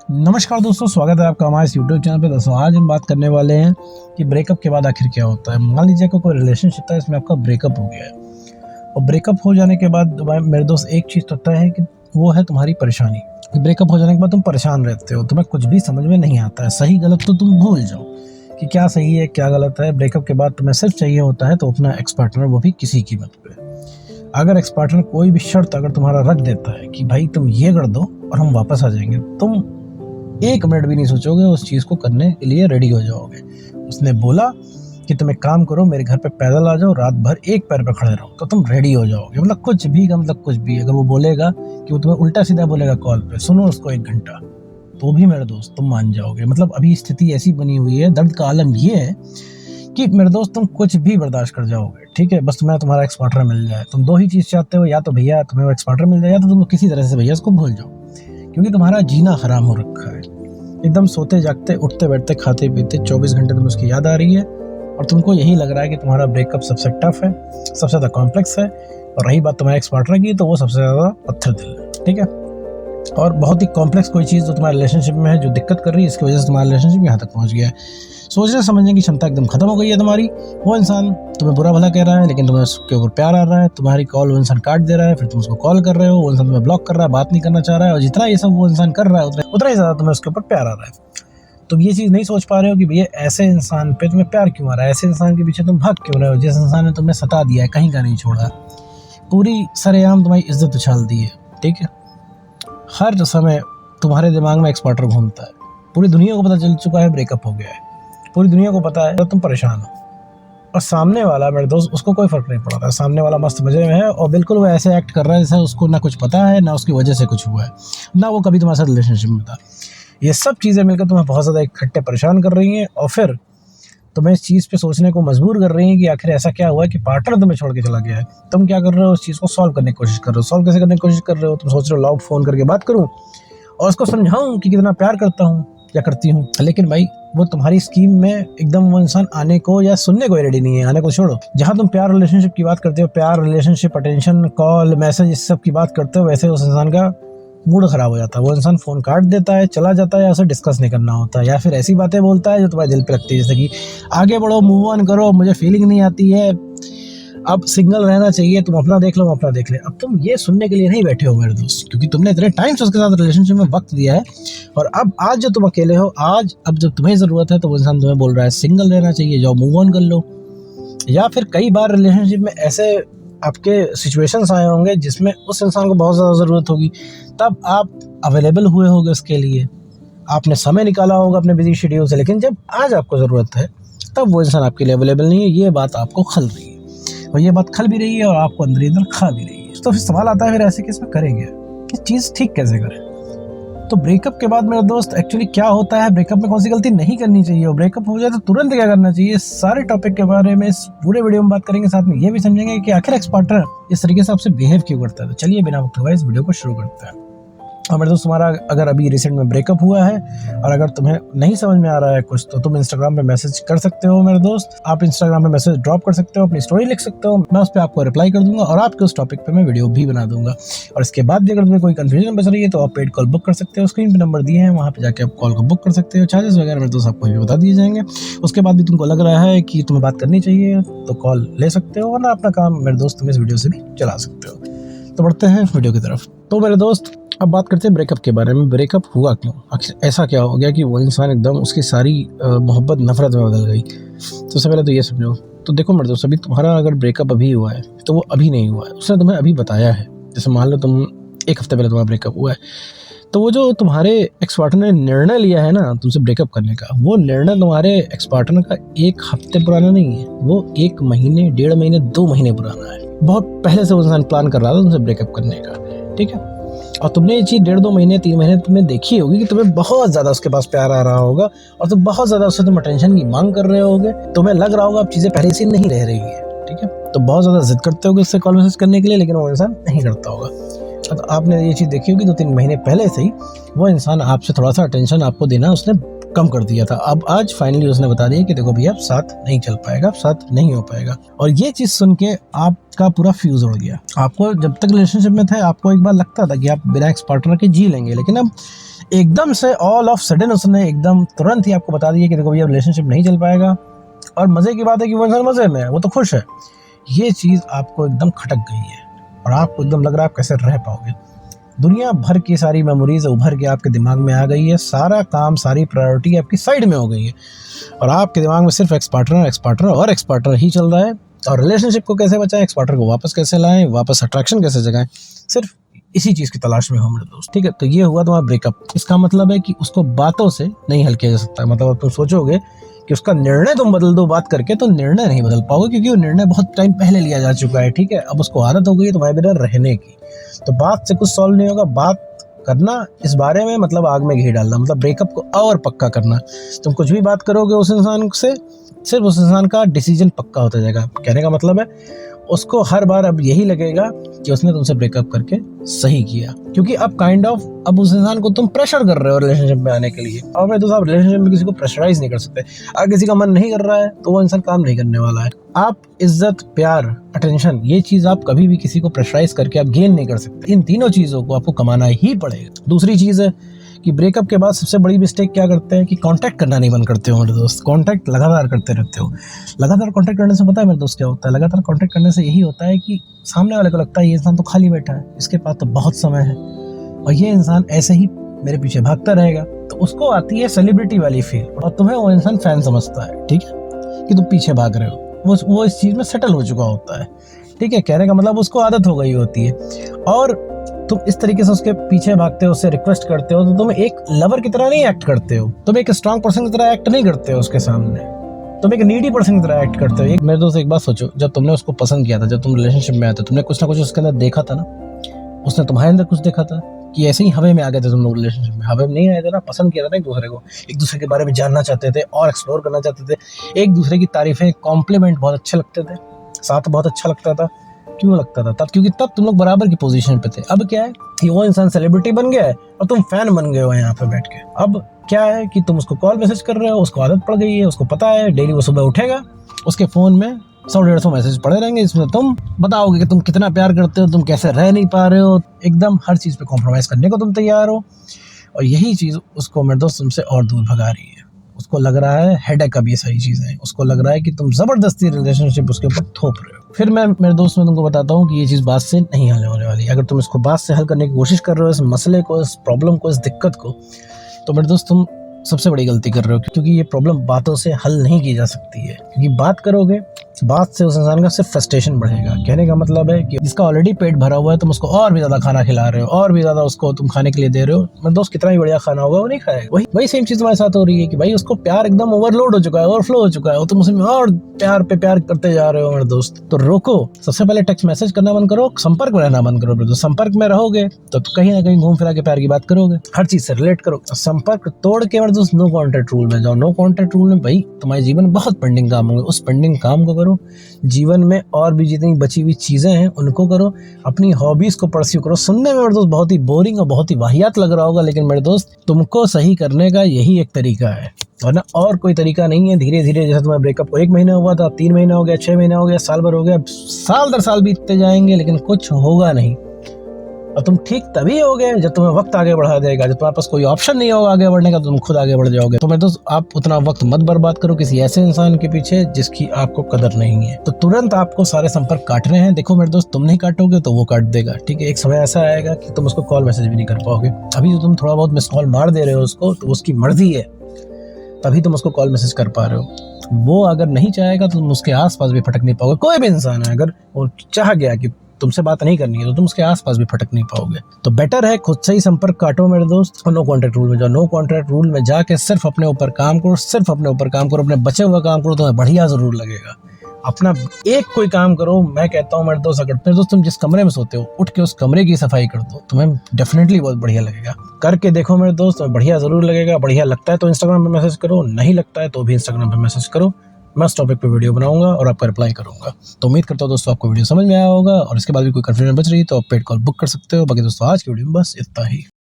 नमस्कार दोस्तों, स्वागत है आपका हमारे इस यूट्यूब चैनल पे। दोस्तों आज हम बात करने वाले हैं कि ब्रेकअप के बाद आखिर क्या होता है। मान लीजिए कि कोई रिलेशनशिप था, इसमें आपका ब्रेकअप हो गया है और ब्रेकअप हो जाने के बाद मेरे दोस्त एक चीज़ तो तय है कि वो है तुम्हारी परेशानी। ब्रेकअप हो जाने के बाद तुम परेशान रहते हो, तुम्हें कुछ भी समझ में नहीं आता है। सही गलत तो तुम भूल जाओ कि क्या सही है क्या गलत है। ब्रेकअप के बाद तुम्हें सिर्फ चाहिए होता है तो अपना एक्स पार्टनर, वो भी किसी कीमत पे। अगर एक्स पार्टनर कोई भी शर्त अगर तुम्हारा रख देता है कि भाई तुम ये कर दो और हम वापस आ जाएंगे, तुम एक मिनट भी नहीं सोचोगे, उस चीज़ को करने के लिए रेडी हो जाओगे। उसने बोला कि तुम एक काम करो, मेरे घर पे पैदल आ जाओ, रात भर एक पैर पे खड़े रहो, तो तुम रेडी हो जाओगे। मतलब कुछ भी का मतलब कुछ भी। अगर वो बोलेगा कि वो तुम्हें उल्टा सीधा बोलेगा कॉल पे, सुनो उसको 1 घंटा, तो भी मेरे दोस्त तुम मान जाओगे। मतलब अभी स्थिति ऐसी बनी हुई है, दर्द का आलम ये है कि मेरे दोस्त तुम कुछ भी बर्दाश्त कर जाओगे। ठीक है, बस तुम्हें तुम्हारा एक्स पार्टनर मिल जाए। तुम 2 ही चीज़ चाहते हो, या तो भैया तुम्हें एक्स पार्टनर मिल जाए, या तो तुम किसी तरह से भैया उसको भूल जाओ, क्योंकि तुम्हारा जीना हराम हो रखा है। एकदम सोते जागते, उठते बैठते, खाते पीते 24 घंटे तुम्हें उसकी याद आ रही है और तुमको यही लग रहा है कि तुम्हारा ब्रेकअप सबसे टफ है, सबसे ज़्यादा कॉम्प्लेक्स है। और रही बात तुम्हारे एक्स पार्टनर की, तो वो सबसे ज़्यादा पत्थर दिल है। ठीक है, और बहुत ही कॉम्प्लेक्स कोई चीज़ जो तुम्हारे रिलेशनशिप में है, जो दिक्कत कर रही है, इसकी वजह से तुम्हारा रिलेशनशिप यहाँ तक पहुँच गया है। सोचने समझने की क्षमता एकदम खत्म हो गई है तुम्हारी। वो इंसान तुम्हें बुरा भला कह रहा है, लेकिन तुम्हें उसके ऊपर प्यार आ रहा है। तुम्हारी कॉल वो इंसान काट दे रहा है, फिर तुम उसको कॉल कर रहे हो, वो इंसान तुम्हें ब्लॉक कर रहा है, बात नहीं करना चाह रहा है। और जितना ये सब वो इंसान कर रहा है, उतना ही ज़्यादा तुम्हें उसके ऊपर प्यार आ रहा है। तुम ये चीज़ नहीं सोच पा रहे हो कि भैया ऐसे इंसान पे तुम्हें प्यार क्यों आ रहा है, ऐसे इंसान के पीछे तुम भाग क्यों रहे हो, जिस इंसान ने तुम्हें सता दिया है, कहीं का नहीं छोड़ा, पूरी सरेआम तुम्हारी इज्जत उछाल दी है। ठीक है, हर समय तुम्हारे दिमाग में एक्स पार्टनर घूमता है। पूरी दुनिया को पता चल चुका है ब्रेकअप हो गया है, पूरी दुनिया को पता है तो तुम परेशान हो। और सामने वाला मेरे दोस्त, उसको कोई फर्क नहीं पड़ता। सामने वाला मस्त मजे में है और बिल्कुल वो ऐसे एक्ट कर रहा है जैसे उसको ना कुछ पता है, ना उसकी वजह से कुछ हुआ है, ना वो कभी तुम्हारे साथ रिलेशनशिप में था। ये सब चीज़ें मिलकर तुम्हें बहुत ज़्यादा इकट्ठे परेशान कर रही हैं और फिर तुम्हें इस चीज़ पे सोचने को मजबूर कर रही हैं कि आखिर ऐसा क्या हुआ है कि पार्टनर तुम्हें छोड़ के चला गया है। तुम क्या कर रहे हो, उस चीज़ को सॉल्व करने की कोशिश कर रहे हो। सॉल्व कैसे करने की कोशिश कर रहे हो? तुम सोच रहे हो लाओ फ़ोन करके बात करूँ और उसको समझाऊँ कि कितना प्यार करता हूँ या करती हूँ। लेकिन भाई वो तुम्हारी स्कीम में एकदम वो इंसान आने को या सुनने को रेडी नहीं है। आने को छोड़ो, जहाँ तुम प्यार रिलेशनशिप की बात करते हो, प्यार रिलेशनशिप अटेंशन कॉल मैसेज इस सब की बात करते हो, वैसे उस इंसान का मूड खराब हो जाता है। वो इंसान फ़ोन काट देता है, चला जाता है, या उसे डिस्कस नहीं करना होता है, या फिर ऐसी बातें बोलता है जो तुम्हारे दिल पे लगती है, जैसे कि आगे बढ़ो, मूव ऑन करो, मुझे फीलिंग नहीं आती है, अब सिंगल रहना चाहिए, तुम अपना देख लो, हम अपना देख ले। अब तुम ये सुनने के लिए नहीं बैठे हो मेरे दोस्त, क्योंकि तुमने इतने टाइम से उसके साथ रिलेशनशिप में वक्त दिया है। और अब आज जो तुम अकेले हो, आज अब जब तुम्हें ज़रूरत है, तो वो इंसान तुम्हें बोल रहा है सिंगल रहना चाहिए, जाओ मूव ऑन कर लो। या फिर कई बार रिलेशनशिप में ऐसे आपके सिचुएशंस आए होंगे जिसमें उस इंसान को बहुत ज़्यादा ज़रूरत होगी, तब आप अवेलेबल हुए होगे उसके लिए, आपने समय निकाला होगा अपने बिजी शेड्यूल से। लेकिन जब आज आपको ज़रूरत है, तब वो इंसान आपके लिए अवेलेबल नहीं है। ये बात आपको खल रही है, और ये बात खल भी रही है और आपको अंदर ही अंदर खा भी रही है। तो फिर सवाल आता है, फिर ऐसे केस में करेंगे कि चीज़ ठीक कैसे करें। तो ब्रेकअप के बाद मेरे दोस्त एक्चुअली क्या होता है, ब्रेकअप में कौन सी गलती नहीं करनी चाहिए, और ब्रेकअप हो जाए तो तुरंत क्या करना चाहिए, सारे टॉपिक के बारे में इस पूरे वीडियो में बात करेंगे। साथ में ये भी समझेंगे कि आखिर एक्स पार्टनर इस तरीके से आपसे बिहेव क्यों करता है। तो चलिए बिना वक्त हुए इस वीडियो को शुरू करते हैं। और मेरे दोस्त, तुम्हारा अगर अभी रिसेंट में ब्रेकअप हुआ है और अगर तुम्हें नहीं समझ में आ रहा है कुछ, तो तुम इंस्टाग्राम पे मैसेज कर सकते हो मेरे दोस्त। आप इंस्टाग्राम पे मैसेज ड्रॉप कर सकते हो, अपनी स्टोरी लिख सकते हो, मैं उस पर आपको रिप्लाई कर दूंगा और आपके उस टॉपिक पे मैं वीडियो भी बना दूंगा। और इसके बाद भी अगर तुम्हें कोई कंफ्यूजन बच रही है, तो आप पेड कॉल बुक कर सकते हो। स्क्रीन पे नंबर दिए हैं, वहाँ पे जाके आप कॉल को बुक कर सकते हो। चार्जेस वगैरह मेरे दोस्त आपको भी बता दिए जाएंगे। उसके बाद भी तुमको लग रहा है कि तुम्हें बात करनी चाहिए, तो कॉल ले सकते हो, वरना अपना काम मेरे दोस्त तुम इस वीडियो से भी चला सकते हो। तो बढ़ते हैं वीडियो की तरफ। तो मेरे दोस्त, अब बात करते हैं ब्रेकअप के बारे में। ब्रेकअप हुआ क्यों, आखिर ऐसा क्या हो गया कि वो इंसान एकदम उसकी सारी मोहब्बत नफरत में बदल गई। तो सबसे पहले तो ये समझो। तो देखो मेरे दोस्त, अभी तुम्हारा अगर ब्रेकअप अभी हुआ है, तो वो अभी नहीं हुआ है, उसने तुम्हें अभी बताया है। जैसे मान लो तुम 1 हफ्ते पहले तुम्हारा ब्रेकअप हुआ है, तो वो जो तुम्हारे एक्स पार्टनर ने निर्णय लिया है ना तुमसे ब्रेकअप करने का, वो निर्णय तुम्हारे एक्स पार्टनर का 1 हफ्ते पुराना नहीं है, वो 1 महीने, 1.5 महीने, 2 महीने पुराना है। बहुत पहले से वो इंसान प्लान कर रहा था तुमसे ब्रेकअप करने का। ठीक है, और तुमने ये चीज़ 1.5-2 महीने, 3 महीने तुमने देखी होगी कि तुम्हें बहुत ज़्यादा उसके पास प्यार आ रहा होगा और तुम बहुत ज़्यादा उससे तुम अटेंशन की मांग कर रहे होगे। तुम्हें लग रहा होगा अब चीज़ें पहले से नहीं रह रही है। ठीक है, तो बहुत ज़्यादा जिद करते होगे उससे कॉल मैसेज करने के लिए, लेकिन वो इंसान नहीं करता होगा। तो आपने ये चीज़ देखी होगी 2-3 महीने पहले से ही वो इंसान आपसे थोड़ा सा अटेंशन आपको देना उसने कम कर दिया था। अब आज फाइनली उसने बता दिया कि देखो भैया, अब साथ नहीं चल पाएगा, अब साथ नहीं हो पाएगा। और ये चीज़ सुन के आपका पूरा फ्यूज उड़ गया। आपको जब तक रिलेशनशिप में थे, आपको एक बार लगता था कि आप बिना एक्स पार्टनर के जी लेंगे, लेकिन अब एकदम से ऑल ऑफ सडन उसने एकदम तुरंत ही आपको बता दिया कि देखो भैया रिलेशनशिप नहीं चल पाएगा। और मज़े की बात है कि वो इंसान मज़े में है, वो तो खुश है। ये चीज़ आपको एकदम खटक गई है और आपको एकदम लग रहा है आप कैसे रह पाओगे। दुनिया भर की सारी मेमोरीज उभर के आपके दिमाग में आ गई है, सारा काम सारी प्रायोरिटी आपकी साइड में हो गई है और आपके दिमाग में सिर्फ एक्स पार्टनर ही चल रहा है। और रिलेशनशिप को कैसे बचाएं, एक्स पार्टनर को वापस कैसे लाएं, वापस अट्रैक्शन कैसे जगाएं, सिर्फ इसी चीज़ की तलाश में हो मेरे दोस्त। ठीक है, तो ये हुआ तुम्हारा ब्रेकअप। इसका मतलब है कि उसको बातों से नहीं हल किया जा सकता। मतलब अब तुम सोचोगे कि उसका निर्णय तुम बदल दो बात करके, तो निर्णय नहीं बदल पाओगे क्योंकि वो निर्णय बहुत टाइम पहले लिया जा चुका है। ठीक है, अब उसको आदत हो गई है तुम्हारे बिना रहने की, तो बात से कुछ सॉल्व नहीं होगा। बात करना इस बारे में मतलब आग में घी डालना, मतलब ब्रेकअप को और पक्का करना। तुम कुछ भी बात करोगे उस इंसान से, सिर्फ उस इंसान का डिसीजन पक्का होता जाएगा। कहने का मतलब है उसको हर बार अब यही लगेगा कि उसने तुमसे ब्रेकअप करके सही किया, क्योंकि अब उस इंसान को तुम प्रेशर कर रहे हो रिलेशनशिप में आने के लिए। और मैं तो साहब रिलेशनशिप में किसी को प्रेशराइज नहीं कर सकते। अगर किसी का मन नहीं कर रहा है तो वो इंसान काम नहीं करने वाला है। आप इज्जत, प्यार, अटेंशन, ये चीज आप कभी भी किसी को प्रेशराइज करके आप गेन नहीं कर सकते। इन तीनों चीजों को आपको कमाना ही पड़ेगा। दूसरी चीज है कि ब्रेकअप के बाद सबसे बड़ी मिस्टेक क्या करते हैं कि कांटेक्ट करना नहीं बंद करते हो मेरे दोस्त। कांटेक्ट लगातार करते रहते हो। लगातार कांटेक्ट करने से पता है मेरे दोस्त क्या होता है? लगातार कांटेक्ट करने से यही होता है कि सामने वाले को लगता है ये इंसान तो खाली बैठा है, इसके पास तो बहुत समय है और ये इंसान ऐसे ही मेरे पीछे भागता रहेगा। तो उसको आती है सेलिब्रिटी वाली फील और तुम्हें वो इंसान फैन समझता है। ठीक है, कि तुम पीछे भाग रहे हो। वो इस चीज में सेटल हो चुका होता है। ठीक है, कहने का मतलब उसको आदत हो गई होती है और तुम इस तरीके से उसके पीछे भागते हो, उससे रिक्वेस्ट करते हो, तो तुम एक लवर की तरह नहीं एक्ट करते हो। तुम एक स्ट्रांग पर्सन की तरह एक्ट नहीं करते हो उसके सामने। तुम एक नीडी पर्सन की तरह एक्ट करते हो। मेरे दोस्त एक बात सोचो, जब तुमने उसको पसंद किया था, जब तुम रिलेशनशिप में आए थे, तुमने कुछ ना कुछ उसके अंदर देखा था ना। उसने तुम्हारे अंदर कुछ देखा था कि ऐसे ही हवा में आ गए थे तुम लोग रिलेशनशिप में? हवा में नहीं आए थे ना, पसंद किया था ना एक दूसरे को, एक दूसरे के बारे में जानना चाहते थे और एक्सप्लोर करना चाहते थे। एक दूसरे की तारीफें, कॉम्प्लीमेंट बहुत अच्छे लगते थे, साथ बहुत अच्छा लगता था। क्यों लगता था? तब क्योंकि तब तुम लोग बराबर की पोजीशन पे थे। अब क्या है कि वो इंसान सेलिब्रिटी बन गया है और तुम फैन बन गए हो यहाँ पे बैठ के। अब क्या है कि तुम उसको कॉल मैसेज कर रहे हो, उसको आदत पड़ गई है, उसको पता है डेली वो सुबह उठेगा, उसके फोन में 100-150 मैसेज पड़े रहेंगे, इसमें तुम बताओगे कि तुम कितना प्यार करते हो, तुम कैसे रह नहीं पा रहे हो, एकदम हर चीज़ पे कॉम्प्रोमाइज़ करने को तुम तैयार हो। और यही चीज़ उसको मेरे दोस्त तुमसे और दूर भगा रही है। उसको लग रहा है हेडेक अब ये सारी चीज़ें, उसको लग रहा है कि तुम ज़बरदस्ती रिलेशनशिप उसके ऊपर थोप रहे हो। फिर मैं मेरे दोस्त में तुमको बताता हूँ कि ये चीज़ बात से नहीं हल होने वाली। अगर तुम इसको बात से हल करने की कोशिश कर रहे हो, इस मसले को, इस प्रॉब्लम को, इस दिक्कत को, तो मेरे दोस्त तुम सबसे बड़ी गलती कर रहे हो, क्योंकि ये प्रॉब्लम बातों से हल नहीं की जा सकती है। क्योंकि बात करोगे, बात से उस इंसान का सिर्फ फ्रस्ट्रेशन बढ़ेगा। कहने का मतलब है कि जिसका ऑलरेडी पेट भरा हुआ है तुम उसको और भी ज्यादा खाना खिला रहे हो, और भी ज्यादा उसको तुम खाने के लिए दे रहे हो। मेरे दोस्त कितना ही बढ़िया खाना होगा वो नहीं खाएगा। वही सेम चीज तुम्हारे साथ हो रही है कि भाई उसको प्यार एकदम ओवरलोड हो चुका है, ओवरफ्लो हो चुका है, तुम उसमें और प्यार पे प्यार करते जा रहे हो मेरे दोस्त। तो रोको, सबसे पहले टेक्स्ट मैसेज करना बंद करो, संपर्क में रहना बंद करो मेरे दोस्त। संपर्क में रहोगे तो कहीं ना कहीं घूम फिरा के प्यार की बात करोगे, हर चीज से रिलेट करो। संपर्क तोड़ के मेरे दोस्त नो कॉन्टैक्ट रूल में जाओ। नो कॉन्टैक्ट रूल में भाई तुम्हारे जीवन में बहुत पेंडिंग काम होंगे, उस पेंडिंग काम को करो। जीवन में और भी जितनी बची हुई चीजें हैं उनको करो, अपनी हॉबीज को परस्यू करो। सुनने में मेरे दोस्त बहुत ही बोरिंग और बहुत ही वाहियात लग रहा होगा, लेकिन मेरे दोस्त तुमको सही करने का यही एक तरीका है, वरना और कोई तरीका नहीं है। धीरे धीरे, जैसे तुम्हारे ब्रेकअप को 1 महीना हुआ था, 3 महीना हो गया, 6 महीना हो गया, साल भर हो गया, साल दर साल बीतते जाएंगे, लेकिन कुछ होगा नहीं। और तुम ठीक तभी होगे जब तुम्हें वक्त आगे बढ़ा देगा, जब तुम्हारे पास कोई ऑप्शन नहीं होगा आगे बढ़ने का, तुम खुद आगे बढ़ जाओगे। तो मैं तो आप उतना वक्त मत बर्बाद करो किसी ऐसे इंसान के पीछे जिसकी आपको कदर नहीं है। तो तुरंत आपको सारे संपर्क काटने हैं। देखो मेरे दोस्त, तुम नहीं काटोगे तो वो काट देगा। ठीक है, एक समय ऐसा आएगा कि तुम उसको कॉल मैसेज भी नहीं कर पाओगे। अभी जो तुम थोड़ा बहुत मिस कॉल मार दे रहे हो उसको, तो उसकी मर्जी है, तभी तुम उसको कॉल मैसेज कर पा रहे हो। वो अगर नहीं चाहेगा तो तुम उसके आसपास भी फटक नहीं पाओगे। कोई भी इंसान है, अगर वो चाह गया कि तुमसे बात नहीं करनी है तो तुम उसके आसपास भी फटक नहीं पाओगे। तो बेटर है खुद से ही संपर्क काटो मेरे दोस्त, और नो कॉन्टैक्ट रूल में जाओ। नो कॉन्टैक्ट रूल में जाके सिर्फ अपने ऊपर काम करो, सिर्फ अपने ऊपर काम करो, अपने बचे हुए काम करो, तुम्हें बढ़िया जरूर लगेगा। अपना एक कोई काम करो। मैं कहता हूँ मेरे दोस्त, अगर मेरे दोस्त तुम जिस कमरे में सोते हो उठ के उस कमरे की सफाई कर दो, तुम्हें डेफिनेटली बहुत बढ़िया लगेगा। करके देखो मेरे दोस्त, तुम्हें बढ़िया जरूर लगेगा। बढ़िया लगता है तो इंस्टाग्राम पे मैसेज करो, नहीं लगता है तो भी इंस्टाग्राम पे मैसेज करो। मैं उस टॉपिक पे वीडियो बनाऊंगा और आपका रिप्लाई करूंगा। तो उम्मीद करता हूँ दोस्तों आपको वीडियो समझ में आया होगा, और इसके बाद भी कोई कंफ्यूजन बच रही तो आप पेड कॉल बुक कर सकते हो। बाकी दोस्तों आज की वीडियो में बस इतना ही।